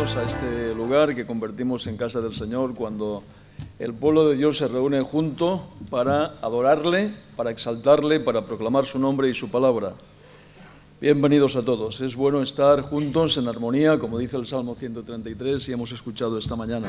bienvenidos a este lugar que convertimos en casa del Señor cuando el pueblo de Dios se reúne junto para adorarle, para exaltarle, para proclamar su nombre y su palabra. Bienvenidos a todos. Es bueno estar juntos en armonía, como dice el Salmo 133 y hemos escuchado esta mañana.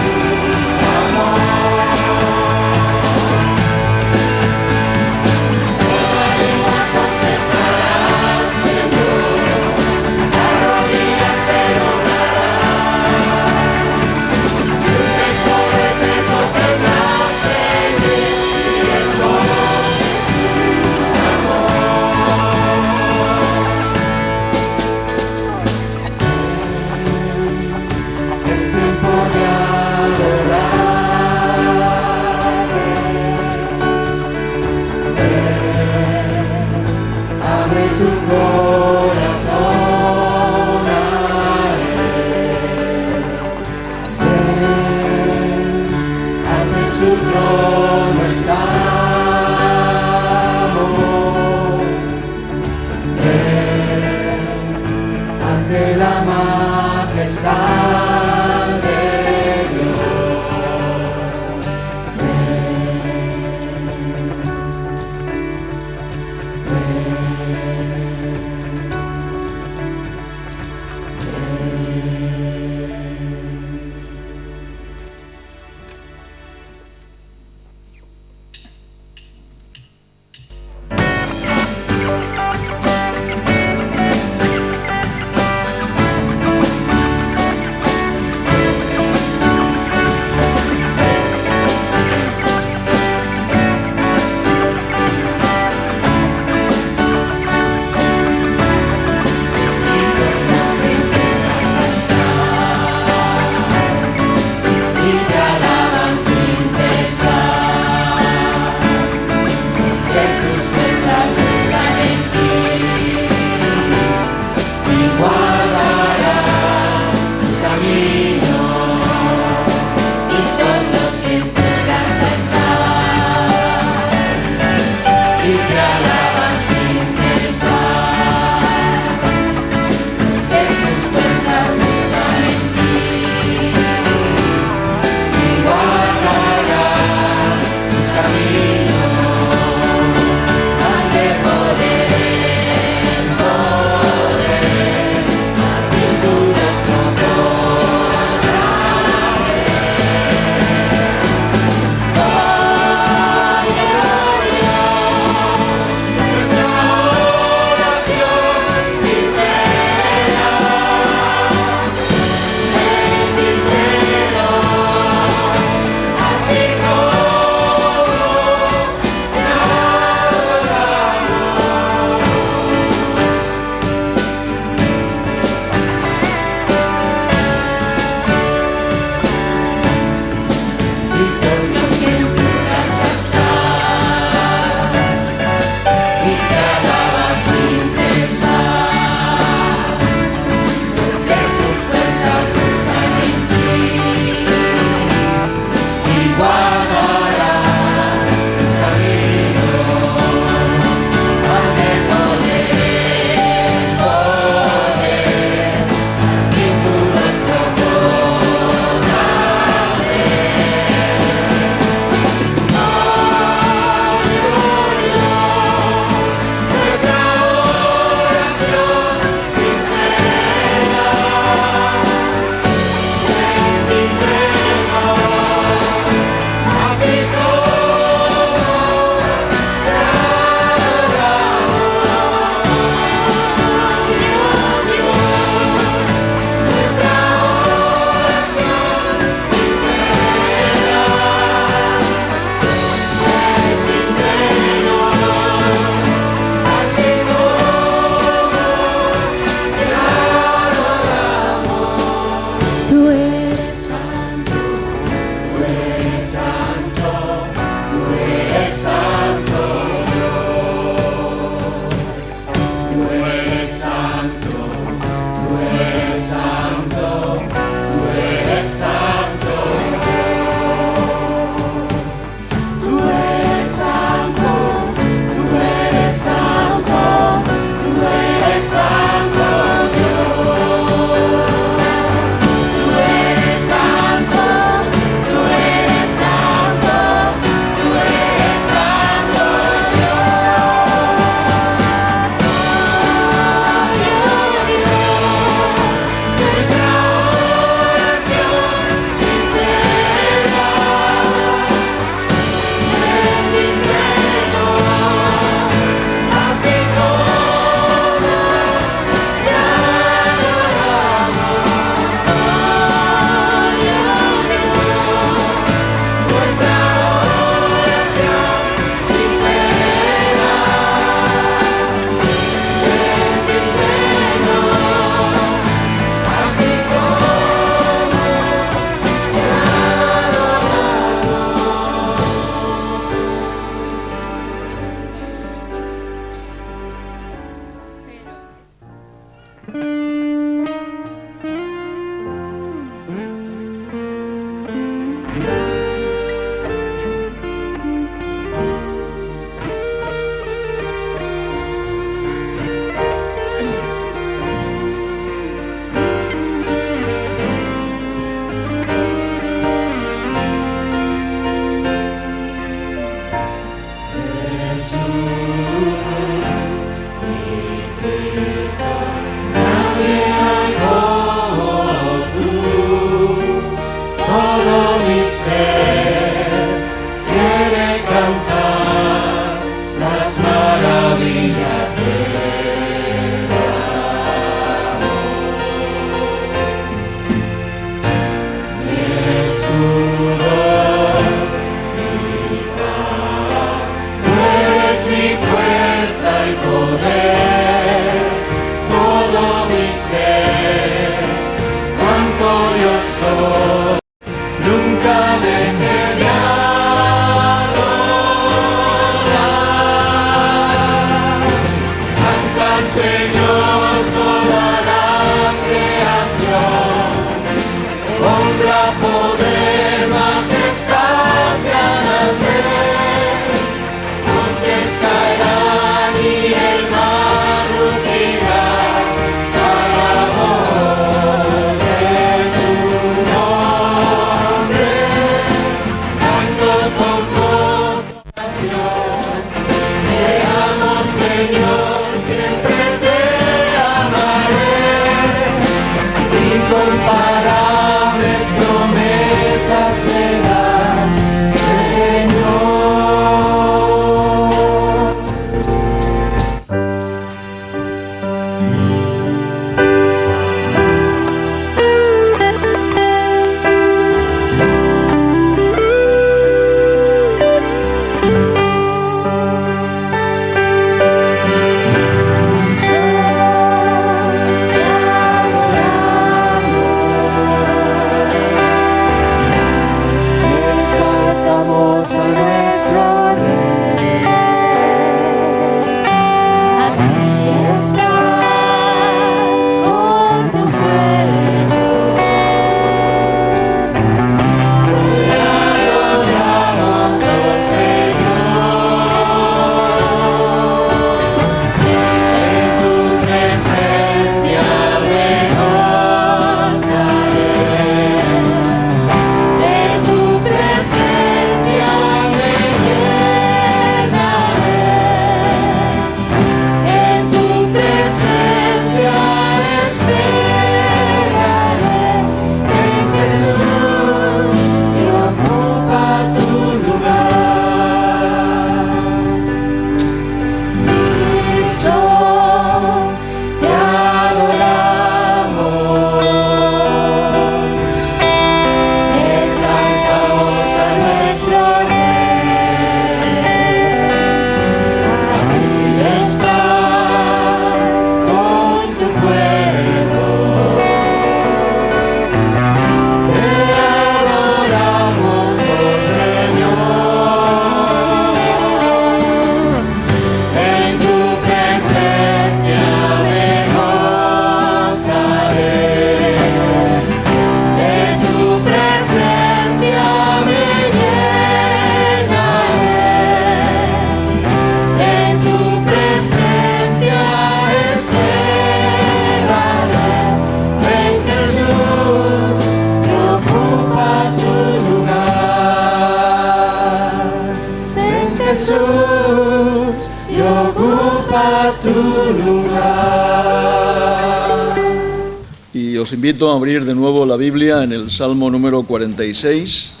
Y os invito a abrir de nuevo la Biblia en el Salmo número 46.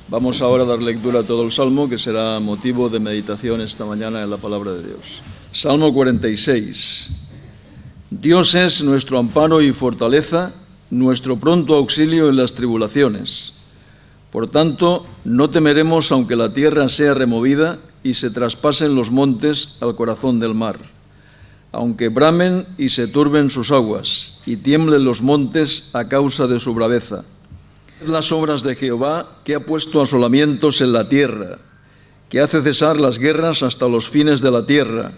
Vamos ahora a dar lectura a todo el Salmo, que será motivo de meditación esta mañana en la palabra de Dios. Salmo 46. Dios es nuestro amparo y fortaleza, nuestro pronto auxilio en las tribulaciones. Por tanto, no temeremos aunque la tierra sea removida y se traspasen los montes al corazón del mar. Aunque bramen y se turben sus aguas, y tiemblen los montes a causa de su braveza. Ved las obras de Jehová, que ha puesto asolamientos en la tierra, que hace cesar las guerras hasta los fines de la tierra,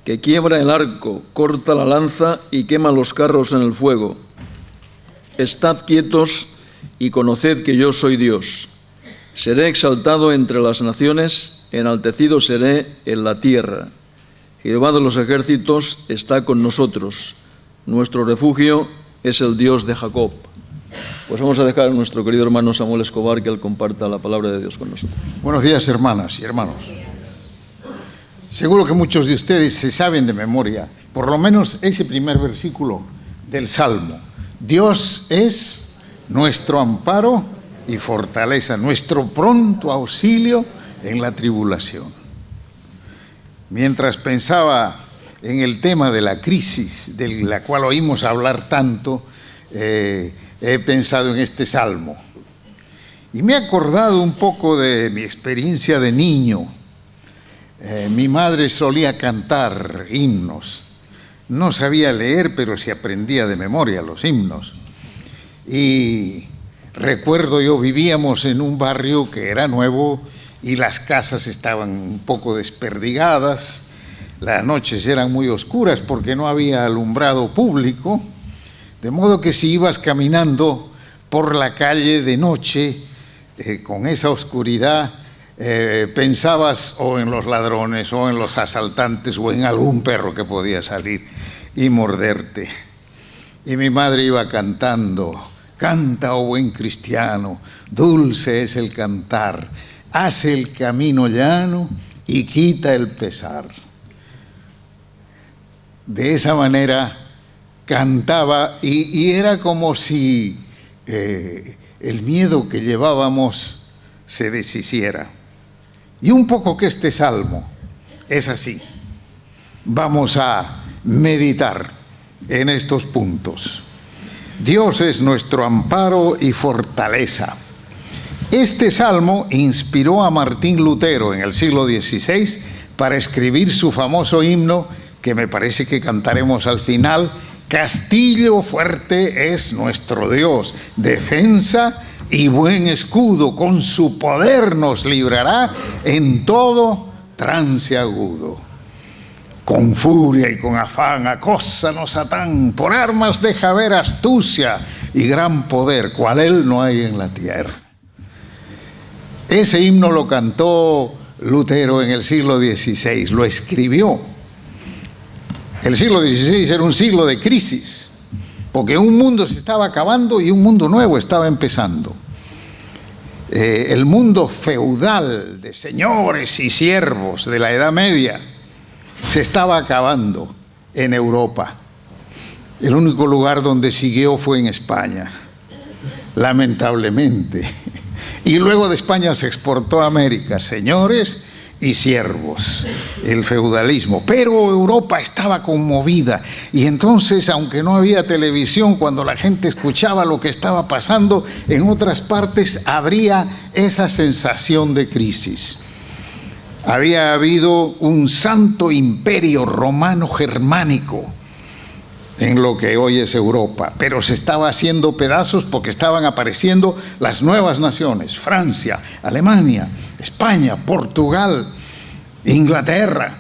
que quiebra el arco, corta la lanza y quema los carros en el fuego. Estad quietos y conoced que yo soy Dios. Seré exaltado entre las naciones, enaltecido seré en la tierra. Jehová de los ejércitos está con nosotros. Nuestro refugio es el Dios de Jacob. Pues vamos a dejar a nuestro querido hermano Samuel Escobar que él comparta la palabra de Dios con nosotros. Buenos días, hermanas y hermanos. Seguro que muchos de ustedes se saben de memoria, por lo menos ese primer versículo del Salmo. Dios es nuestro amparo y fortaleza, nuestro pronto auxilio en la tribulación. Mientras pensaba en el tema de la crisis, de la cual oímos hablar tanto, he pensado en este salmo. Y me he acordado un poco de mi experiencia de niño. Mi madre solía cantar himnos. No sabía leer, pero se aprendía de memoria los himnos. Y recuerdo, yo vivíamos en un barrio que era nuevo y las casas estaban un poco desperdigadas, las noches eran muy oscuras porque no había alumbrado público, de modo que si ibas caminando por la calle de noche con esa oscuridad, pensabas o en los ladrones o en los asaltantes o en algún perro que podía salir y morderte. Y mi madre iba cantando: canta, oh buen cristiano, dulce es el cantar, hace el camino llano y quita el pesar. De esa manera cantaba y era como si el miedo que llevábamos se deshiciera. Y un poco que este salmo es así. Vamos a meditar en estos puntos. Dios es nuestro amparo y fortaleza. Este salmo inspiró a Martín Lutero en el siglo XVI para escribir su famoso himno, que me parece que cantaremos al final: Castillo fuerte es nuestro Dios, defensa y buen escudo, con su poder nos librará en todo trance agudo. Con furia y con afán acósanos Satán, por armas deja ver astucia y gran poder, cual él no hay en la tierra. Ese himno lo cantó Lutero en el siglo XVI, lo escribió. El siglo XVI era un siglo de crisis, porque un mundo se estaba acabando y un mundo nuevo estaba empezando. El mundo feudal de señores y siervos de la Edad Media se estaba acabando en Europa. El único lugar donde siguió fue en España, lamentablemente. Y luego de España se exportó a América, señores y siervos, el feudalismo. Pero Europa estaba conmovida y entonces, aunque no había televisión, cuando la gente escuchaba lo que estaba pasando en otras partes, habría esa sensación de crisis. Había habido un santo imperio romano germánico en lo que hoy es Europa, pero se estaba haciendo pedazos porque estaban apareciendo las nuevas naciones: Francia, Alemania, España, Portugal, Inglaterra.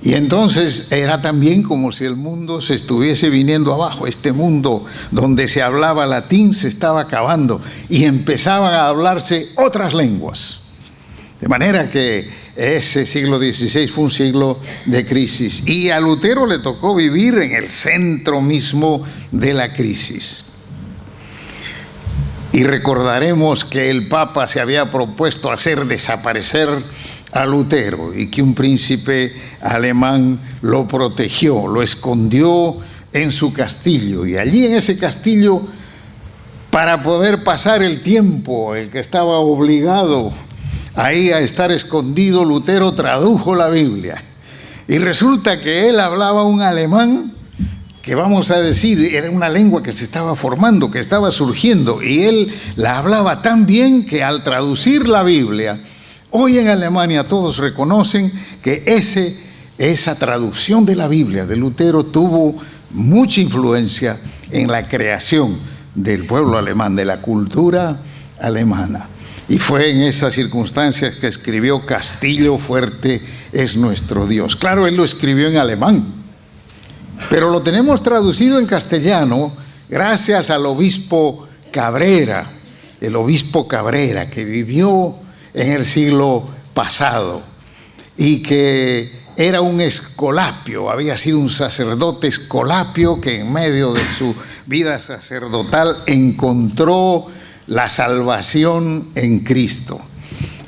Y entonces era también como si el mundo se estuviese viniendo abajo. Este mundo donde se hablaba latín se estaba acabando y empezaban a hablarse otras lenguas. De manera que ese siglo XVI fue un siglo de crisis. Y a Lutero le tocó vivir en el centro mismo de la crisis. Y recordaremos que el Papa se había propuesto hacer desaparecer a Lutero y que un príncipe alemán lo protegió, lo escondió en su castillo. Y allí en ese castillo, para poder pasar el tiempo, el que estaba obligado ahí a estar escondido, Lutero tradujo la Biblia. Y resulta que él hablaba un alemán que, vamos a decir, era una lengua que se estaba formando, que estaba surgiendo, y él la hablaba tan bien que al traducir la Biblia, hoy en Alemania todos reconocen que esa traducción de la Biblia de Lutero tuvo mucha influencia en la creación del pueblo alemán, de la cultura alemana. Y fue en esas circunstancias que escribió: Castillo fuerte es nuestro Dios. Claro, él lo escribió en alemán, pero lo tenemos traducido en castellano gracias al obispo Cabrera, el obispo Cabrera, que vivió en el siglo pasado y que era un escolapio, había sido un sacerdote escolapio que en medio de su vida sacerdotal encontró la salvación en Cristo.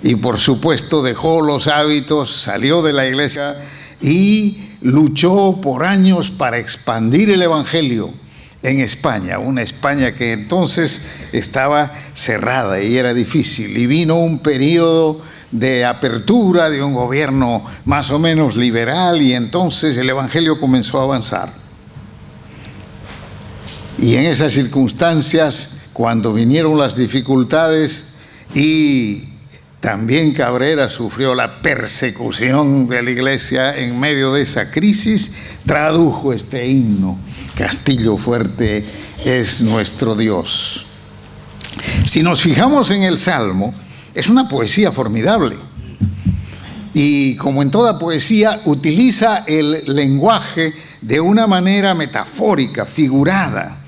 Y por supuesto dejó los hábitos, salió de la iglesia y luchó por años para expandir el evangelio en España, una España que entonces estaba cerrada y era difícil. Y vino un periodo de apertura de un gobierno más o menos liberal y entonces el evangelio comenzó a avanzar. Y en esas circunstancias, cuando vinieron las dificultades y también Cabrera sufrió la persecución de la iglesia en medio de esa crisis, tradujo este himno: Castillo fuerte es nuestro Dios. Si nos fijamos en el Salmo, es una poesía formidable. Y como en toda poesía, utiliza el lenguaje de una manera metafórica, figurada.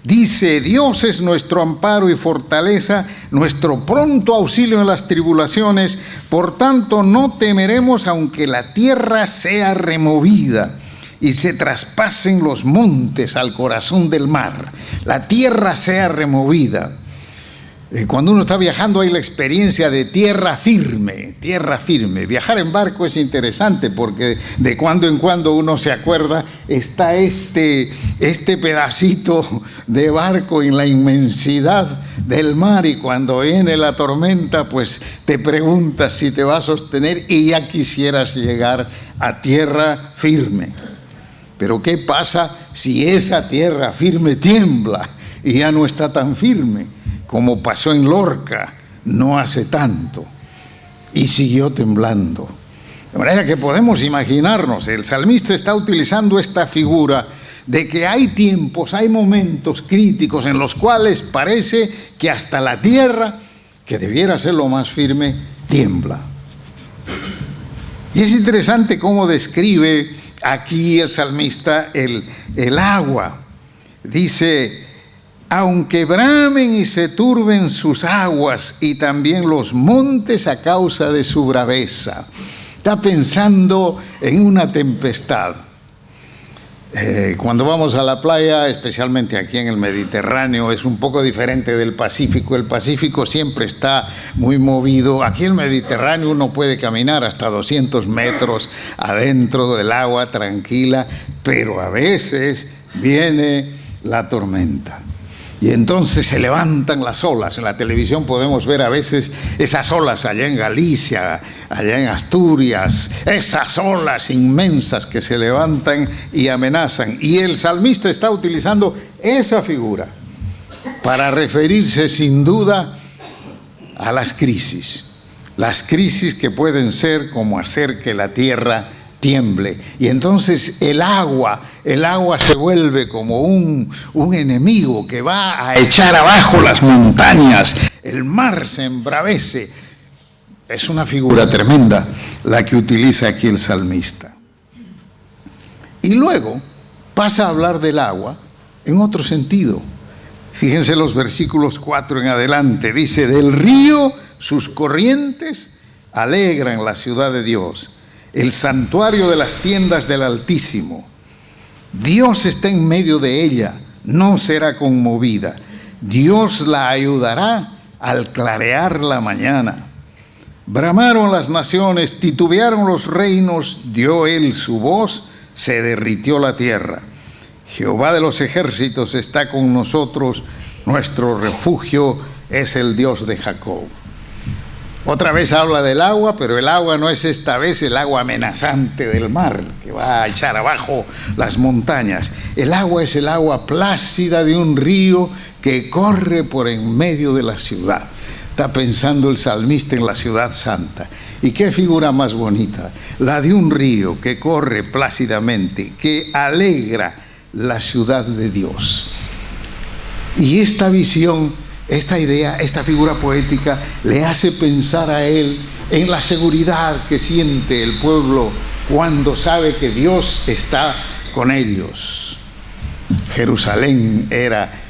Dice: Dios es nuestro amparo y fortaleza, nuestro pronto auxilio en las tribulaciones, por tanto no temeremos aunque la tierra sea removida y se traspasen los montes al corazón del mar. La tierra sea removida. Cuando uno está viajando hay la experiencia de tierra firme, tierra firme. Viajar en barco es interesante porque de cuando en cuando uno se acuerda, está este pedacito de barco en la inmensidad del mar, y cuando viene la tormenta pues te preguntas si te va a sostener y ya quisieras llegar a tierra firme. Pero ¿qué pasa si esa tierra firme tiembla y ya no está tan firme? Como pasó en Lorca no hace tanto, y siguió temblando. De manera que podemos imaginarnos, el salmista está utilizando esta figura de que hay tiempos, hay momentos críticos en los cuales parece que hasta la tierra, que debiera ser lo más firme, tiembla. Y es interesante cómo describe aquí el salmista el agua. Dice: aunque bramen y se turben sus aguas y también los montes a causa de su braveza. Está pensando en una tempestad. Cuando vamos a la playa, especialmente aquí en el Mediterráneo, es un poco diferente del Pacífico. El Pacífico siempre está muy movido. Aquí en el Mediterráneo uno puede caminar hasta 200 metros adentro del agua tranquila, pero a veces viene la tormenta. Y entonces se levantan las olas. En la televisión podemos ver a veces esas olas allá en Galicia, allá en Asturias, esas olas inmensas que se levantan y amenazan. Y el salmista está utilizando esa figura para referirse sin duda a las crisis que pueden ser como hacer que la tierra tiemble. Y entonces el agua se vuelve como un enemigo que va a echar abajo las montañas. El mar se embravece. Es una figura tremenda la que utiliza aquí el salmista. Y luego pasa a hablar del agua en otro sentido. Fíjense los versículos 4 en adelante. Dice: del río sus corrientes alegran la ciudad de Dios, el santuario de las tiendas del Altísimo. Dios está en medio de ella, no será conmovida. Dios la ayudará al clarear la mañana. Bramaron las naciones, titubearon los reinos, dio él su voz, se derritió la tierra. Jehová de los ejércitos está con nosotros, nuestro refugio es el Dios de Jacob. Otra vez habla del agua, pero el agua no es esta vez el agua amenazante del mar, que va a echar abajo las montañas. El agua es el agua plácida de un río que corre por en medio de la ciudad. Está pensando el salmista en la ciudad santa. ¿Y qué figura más bonita? La de un río que corre plácidamente, que alegra la ciudad de Dios. Y esta visión, esta idea, esta figura poética le hace pensar a él en la seguridad que siente el pueblo cuando sabe que Dios está con ellos. Jerusalén era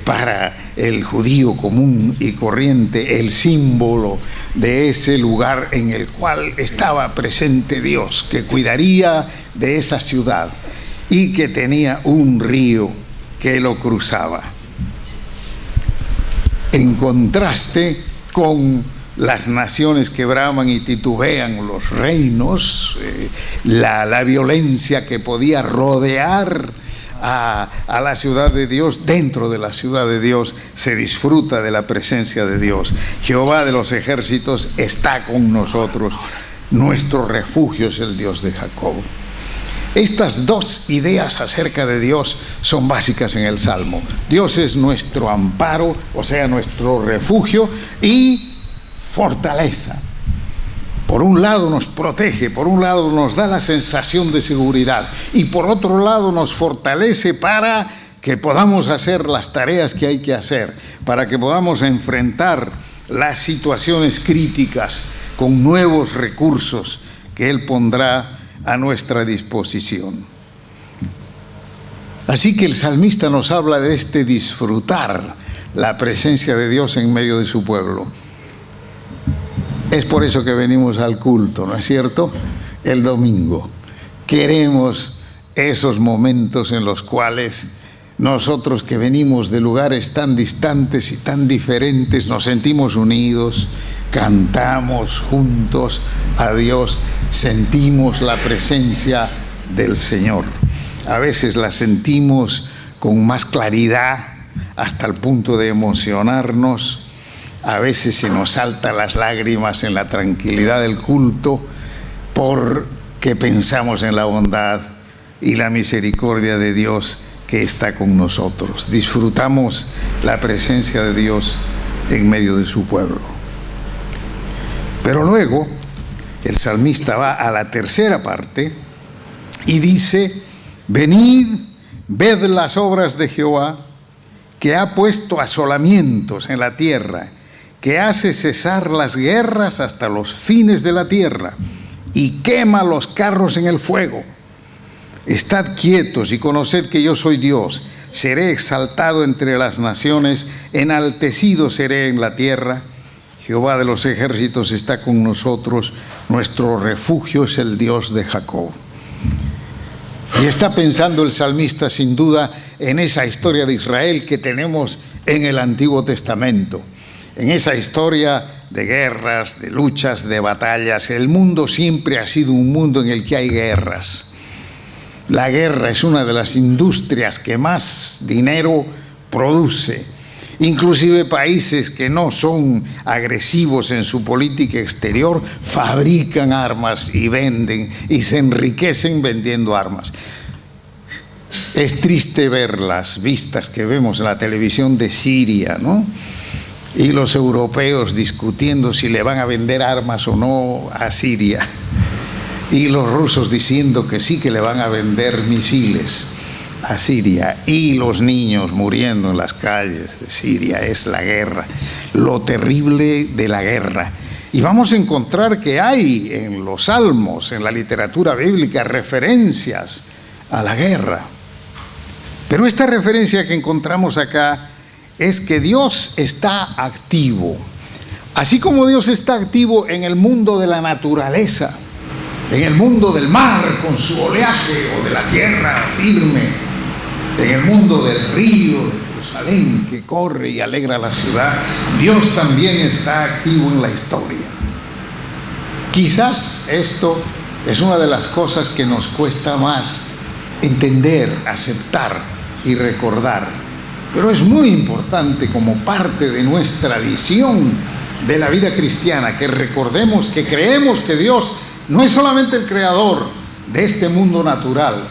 para el judío común y corriente el símbolo de ese lugar en el cual estaba presente Dios, que cuidaría de esa ciudad y que tenía un río que lo cruzaba. En contraste con las naciones que braman y titubean, los reinos, la violencia que podía rodear a la ciudad de Dios. Dentro de la ciudad de Dios se disfruta de la presencia de Dios. Jehová de los ejércitos está con nosotros, nuestro refugio es el Dios de Jacob. Estas dos ideas acerca de Dios son básicas en el Salmo. Dios es nuestro amparo, o sea, nuestro refugio y fortaleza. Por un lado nos protege, por un lado nos da la sensación de seguridad y por otro lado nos fortalece para que podamos hacer las tareas que hay que hacer, para que podamos enfrentar las situaciones críticas con nuevos recursos que Él pondrá a nuestra disposición. Así que el salmista nos habla de este disfrutar la presencia de Dios en medio de su pueblo. Es por eso que venimos al culto, ¿no es cierto? El domingo. Queremos esos momentos en los cuales nosotros, que venimos de lugares tan distantes y tan diferentes, nos sentimos unidos, cantamos juntos a Dios, sentimos la presencia del Señor. A veces la sentimos con más claridad, hasta el punto de emocionarnos. A veces se nos saltan las lágrimas en la tranquilidad del culto, porque pensamos en la bondad y la misericordia de Dios que está con nosotros. Disfrutamos la presencia de Dios en medio de su pueblo. Pero luego el salmista va a la tercera parte y dice: venid, ved las obras de Jehová, que ha puesto asolamientos en la tierra, que hace cesar las guerras hasta los fines de la tierra, y quema los carros en el fuego. Estad quietos y conoced que yo soy Dios. Seré exaltado entre las naciones, enaltecido seré en la tierra. Jehová de los ejércitos está con nosotros, nuestro refugio es el Dios de Jacob. Y está pensando el salmista sin duda en esa historia de Israel que tenemos en el Antiguo Testamento, en esa historia de guerras, de luchas, de batallas. El mundo siempre ha sido un mundo en el que hay guerras. La guerra es una de las industrias que más dinero produce. Inclusive países que no son agresivos en su política exterior fabrican armas y venden y se enriquecen vendiendo armas. Es triste ver las vistas que vemos en la televisión de Siria, ¿no? Y los europeos discutiendo si le van a vender armas o no a Siria. Y los rusos diciendo que sí, que le van a vender misiles a Siria, y los niños muriendo en las calles de Siria. Es la guerra, lo terrible de la guerra. Y vamos a encontrar que hay en los salmos, en la literatura bíblica, referencias a la guerra. Pero esta referencia que encontramos acá es que Dios está activo. Así como Dios está activo en el mundo de la naturaleza, en el mundo del mar con su oleaje, o de la tierra firme, en el mundo del río de Jerusalén que corre y alegra la ciudad, Dios también está activo en la historia. Quizás esto es una de las cosas que nos cuesta más entender, aceptar y recordar, pero es muy importante como parte de nuestra visión de la vida cristiana, que recordemos que creemos que Dios no es solamente el creador de este mundo natural,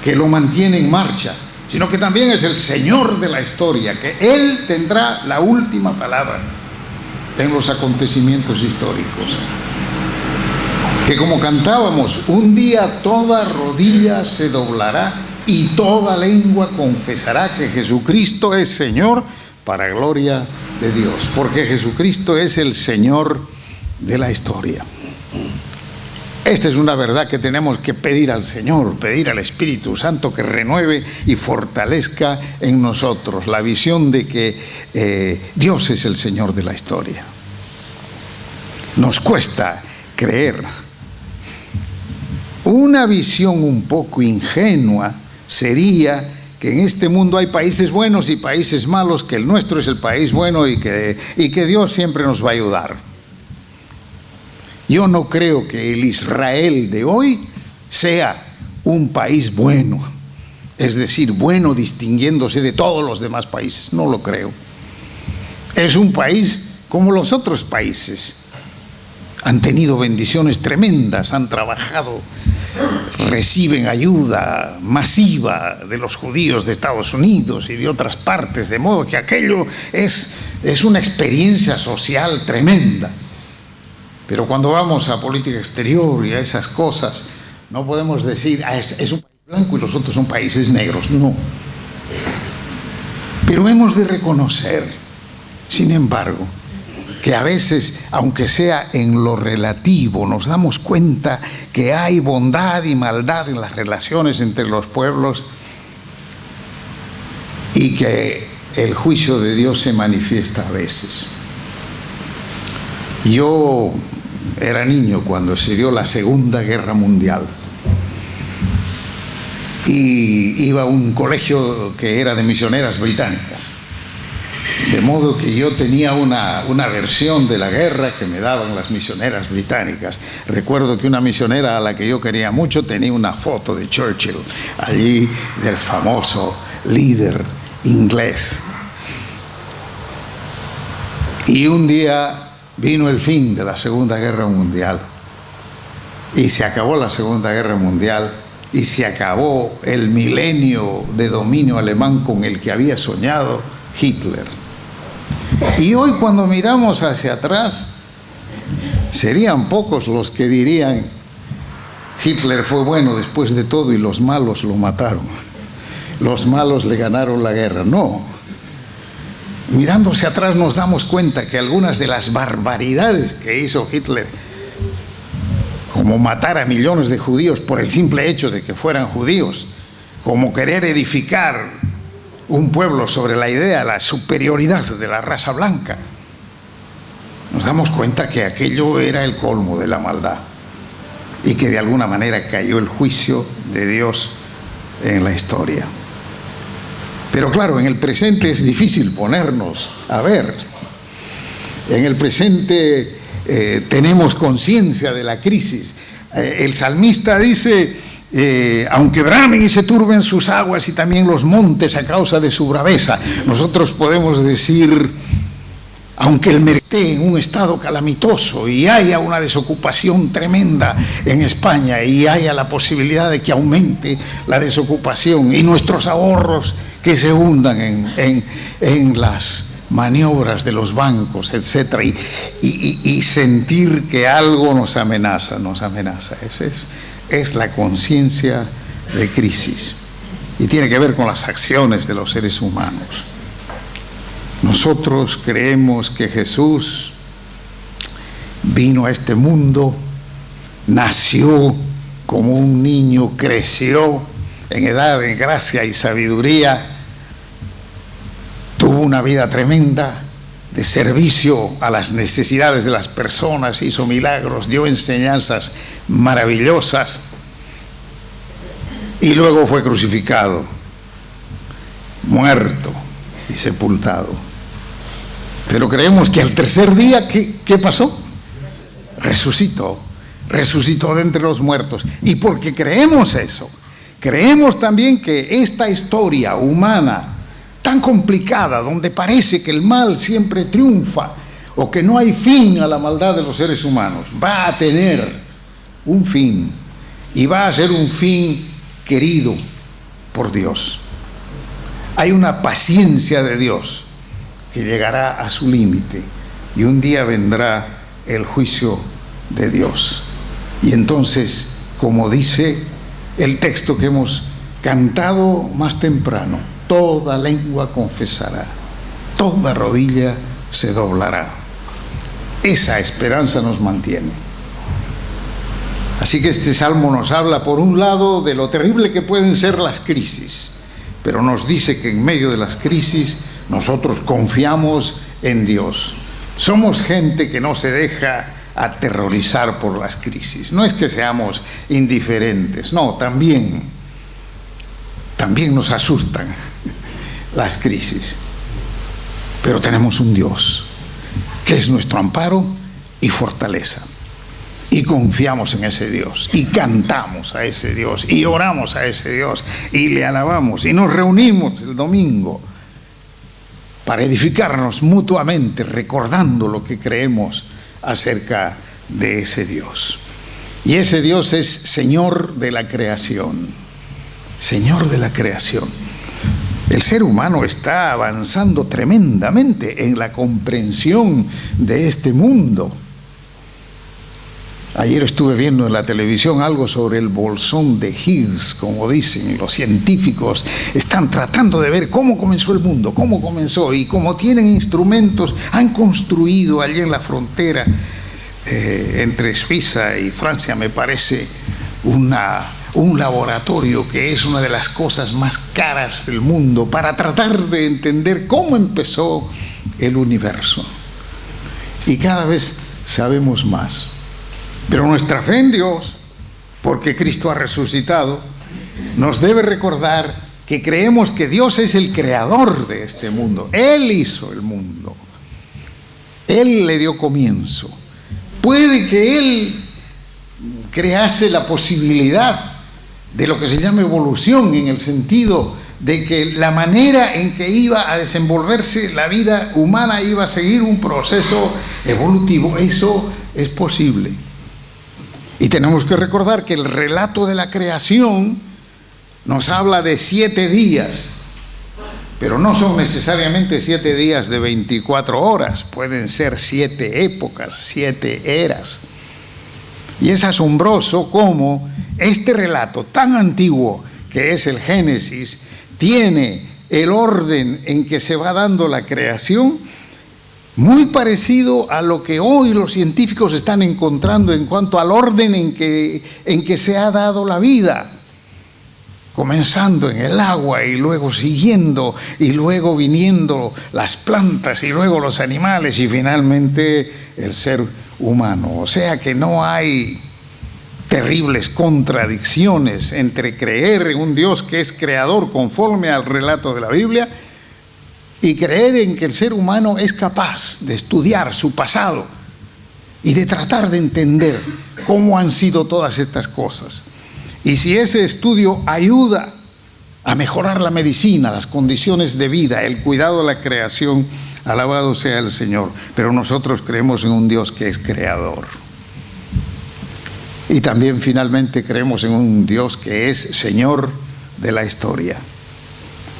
que lo mantiene en marcha, sino que también es el Señor de la historia, que Él tendrá la última palabra en los acontecimientos históricos. Que, como cantábamos, un día toda rodilla se doblará y toda lengua confesará que Jesucristo es Señor, para gloria de Dios, porque Jesucristo es el Señor de la historia. Esta es una verdad que tenemos que pedir al Señor, pedir al Espíritu Santo que renueve y fortalezca en nosotros la visión de que Dios es el Señor de la historia. Nos cuesta creer. Una visión un poco ingenua sería que en este mundo hay países buenos y países malos, que el nuestro es el país bueno y que Dios siempre nos va a ayudar. Yo no creo que el Israel de hoy sea un país bueno, es decir, bueno distinguiéndose de todos los demás países. No lo creo. Es un país como los otros países. Han tenido bendiciones tremendas, han trabajado, reciben ayuda masiva de los judíos de Estados Unidos y de otras partes, de modo que aquello es una experiencia social tremenda. Pero cuando vamos a política exterior y a esas cosas, no podemos decir, es un país blanco y los otros son países negros. No. Pero hemos de reconocer, sin embargo, que a veces, aunque sea en lo relativo, nos damos cuenta que hay bondad y maldad en las relaciones entre los pueblos y que el juicio de Dios se manifiesta a veces. Yo era niño cuando se dio la Segunda Guerra Mundial y iba a un colegio que era de misioneras británicas. De modo que yo tenía una versión de la guerra que me daban las misioneras británicas. Recuerdo que una misionera a la que yo quería mucho tenía una foto de Churchill, allí, del famoso líder inglés. Y un día vino el fin de la Segunda Guerra Mundial. Y se acabó la Segunda Guerra Mundial y se acabó el milenio de dominio alemán con el que había soñado Hitler. Y hoy, cuando miramos hacia atrás, serían pocos los que dirían: Hitler fue bueno después de todo y los malos lo mataron, los malos le ganaron la guerra. No, mirando hacia atrás nos damos cuenta que algunas de las barbaridades que hizo Hitler, como matar a millones de judíos por el simple hecho de que fueran judíos, como querer edificar un pueblo sobre la idea de la superioridad de la raza blanca, nos damos cuenta que aquello era el colmo de la maldad y que de alguna manera cayó el juicio de Dios en la historia. Pero claro, en el presente es difícil ponernos a ver. En el presente tenemos conciencia de la crisis. El salmista dice: aunque bramen y se turben sus aguas y también los montes a causa de su braveza. Nosotros podemos decir: aunque el mercado esté en un estado calamitoso y haya una desocupación tremenda en España y haya la posibilidad de que aumente la desocupación y nuestros ahorros que se hundan en las maniobras de los bancos, etcétera, y sentir que algo nos amenaza. Es la conciencia de crisis y tiene que ver con las acciones de los seres humanos. Nosotros creemos que Jesús vino a este mundo, nació como un niño, creció en edad, en gracia y sabiduría, tuvo una vida tremenda de servicio a las necesidades de las personas, hizo milagros, dio enseñanzas maravillosas y luego fue crucificado, muerto y sepultado. Pero creemos que al tercer día, ¿qué pasó? Resucitó de entre los muertos. Y porque creemos eso, creemos también que esta historia humana tan complicada, donde parece que el mal siempre triunfa o que no hay fin a la maldad de los seres humanos, va a tener un fin, y va a ser un fin querido por Dios. Hay una paciencia de Dios que llegará a su límite y un día vendrá el juicio de Dios. Y entonces, como dice el texto que hemos cantado más temprano, toda lengua confesará, toda rodilla se doblará. Esa esperanza nos mantiene. Así que este salmo nos habla, por un lado, de lo terrible que pueden ser las crisis, pero nos dice que en medio de las crisis nosotros confiamos en Dios. Somos gente que no se deja aterrorizar por las crisis. No es que seamos indiferentes, no, también nos asustan las crisis. Pero tenemos un Dios que es nuestro amparo y fortaleza. Y confiamos en ese Dios, y cantamos a ese Dios, y oramos a ese Dios, y le alabamos, y nos reunimos el domingo para edificarnos mutuamente, recordando lo que creemos acerca de ese Dios. Y ese Dios es Señor de la creación. Señor de la creación. El ser humano está avanzando tremendamente en la comprensión de este mundo. Ayer estuve viendo en la televisión algo sobre el bosón de Higgs, como dicen los científicos. Están tratando de ver cómo comenzó el mundo, cómo comenzó, y como tienen instrumentos, han construido allí en la frontera entre Suiza y Francia, me parece, un laboratorio que es una de las cosas más caras del mundo para tratar de entender cómo empezó el universo. Y cada vez sabemos más. Pero nuestra fe en Dios, porque Cristo ha resucitado, nos debe recordar que creemos que Dios es el creador de este mundo. Él hizo el mundo. Él le dio comienzo. Puede que Él crease la posibilidad de lo que se llama evolución, en el sentido de que la manera en que iba a desenvolverse la vida humana iba a seguir un proceso evolutivo. Eso es posible. Y tenemos que recordar que el relato de la creación nos habla de 7 días, pero no son necesariamente 7 días de 24 horas, pueden ser 7 épocas, 7 eras. Y es asombroso cómo este relato tan antiguo que es el Génesis tiene el orden en que se va dando la creación muy parecido a lo que hoy los científicos están encontrando en cuanto al orden en que se ha dado la vida, comenzando en el agua y luego siguiendo y luego viniendo las plantas y luego los animales y finalmente el ser humano. O sea que no hay terribles contradicciones entre creer en un Dios que es creador conforme al relato de la Biblia y creer en que el ser humano es capaz de estudiar su pasado y de tratar de entender cómo han sido todas estas cosas. Y si ese estudio ayuda a mejorar la medicina, las condiciones de vida, el cuidado de la creación, alabado sea el Señor. Pero nosotros creemos en un Dios que es creador. Y también finalmente creemos en un Dios que es Señor de la historia.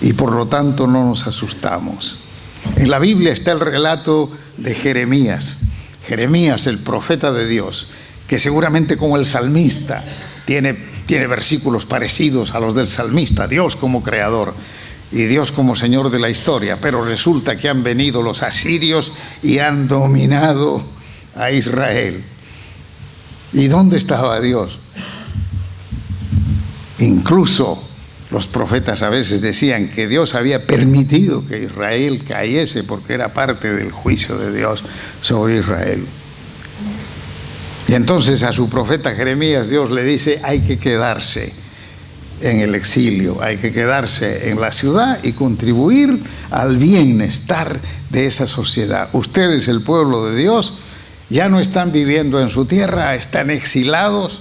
Y por lo tanto no nos asustamos. En la Biblia está el relato de Jeremías. Jeremías, el profeta de Dios, que seguramente como el salmista tiene versículos parecidos a los del salmista. Dios como creador y Dios como Señor de la historia. Pero resulta que han venido los asirios y han dominado a Israel. ¿Y dónde estaba Dios? Incluso los profetas a veces decían que Dios había permitido que Israel cayese porque era parte del juicio de Dios sobre Israel. Y entonces a su profeta Jeremías Dios le dice: hay que quedarse en el exilio, hay que quedarse en la ciudad y contribuir al bienestar de esa sociedad. Ustedes, el pueblo de Dios, ya no están viviendo en su tierra, están exilados,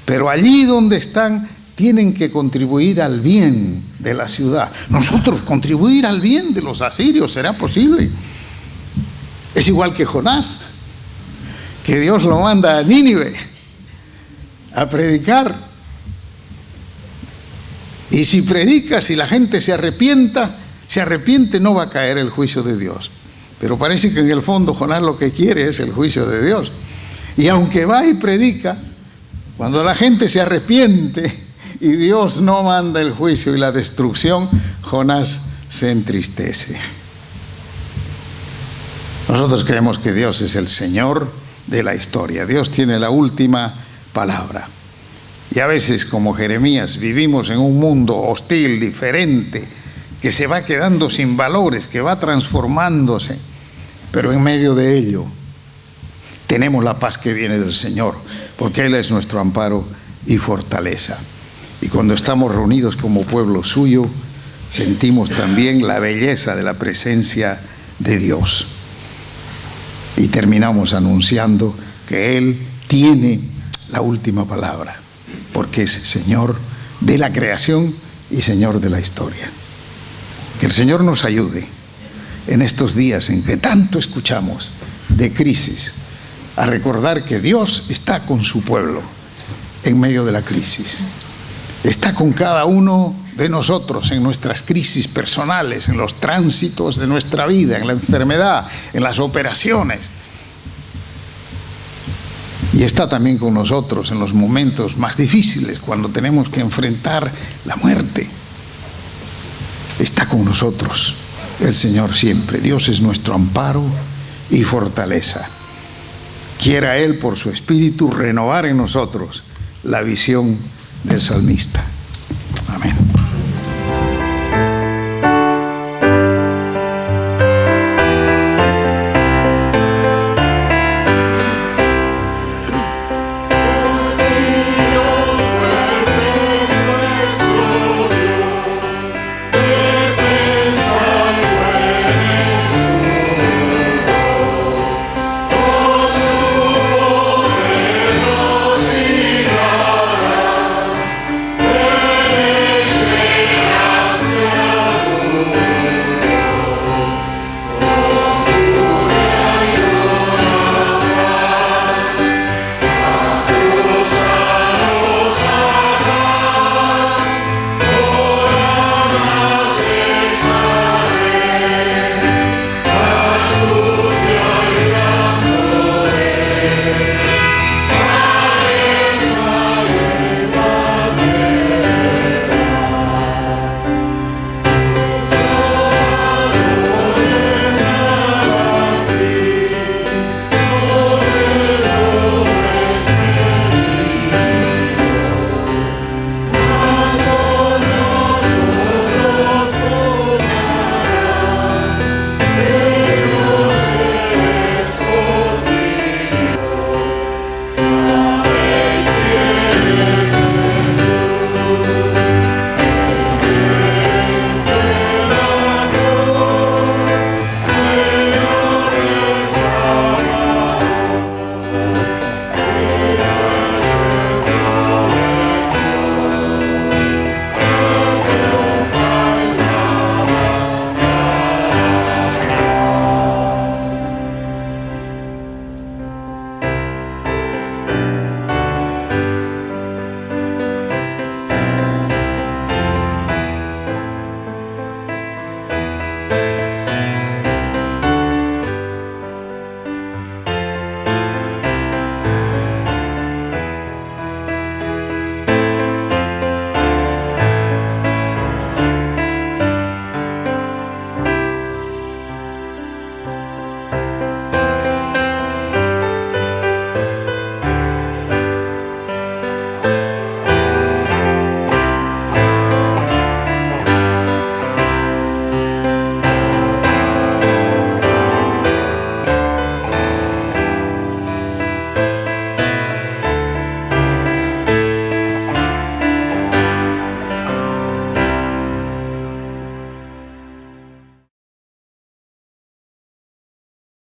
pero allí donde están tienen que contribuir al bien de la ciudad. Nosotros contribuir al bien de los asirios, ¿será posible? Es igual que Jonás, que Dios lo manda a Nínive a predicar. Y si predica, si la gente se arrepiente, no va a caer el juicio de Dios. Pero parece que en el fondo Jonás lo que quiere es el juicio de Dios. Y aunque va y predica, cuando la gente se arrepiente y Dios no manda el juicio y la destrucción, Jonás se entristece. Nosotros creemos que Dios es el Señor de la historia. Dios tiene la última palabra. Y a veces, como Jeremías, vivimos en un mundo hostil, diferente, que se va quedando sin valores, que va transformándose. Pero en medio de ello tenemos la paz que viene del Señor, porque Él es nuestro amparo y fortaleza. Y cuando estamos reunidos como pueblo suyo, sentimos también la belleza de la presencia de Dios. Y terminamos anunciando que Él tiene la última palabra, porque es Señor de la creación y Señor de la historia. Que el Señor nos ayude en estos días en que tanto escuchamos de crisis, a recordar que Dios está con su pueblo en medio de la crisis. Está con cada uno de nosotros en nuestras crisis personales, en los tránsitos de nuestra vida, en la enfermedad, en las operaciones. Y está también con nosotros en los momentos más difíciles, cuando tenemos que enfrentar la muerte. Está con nosotros el Señor siempre. Dios es nuestro amparo y fortaleza. Quiera Él, por su Espíritu, renovar en nosotros la visión del salmista. Amén.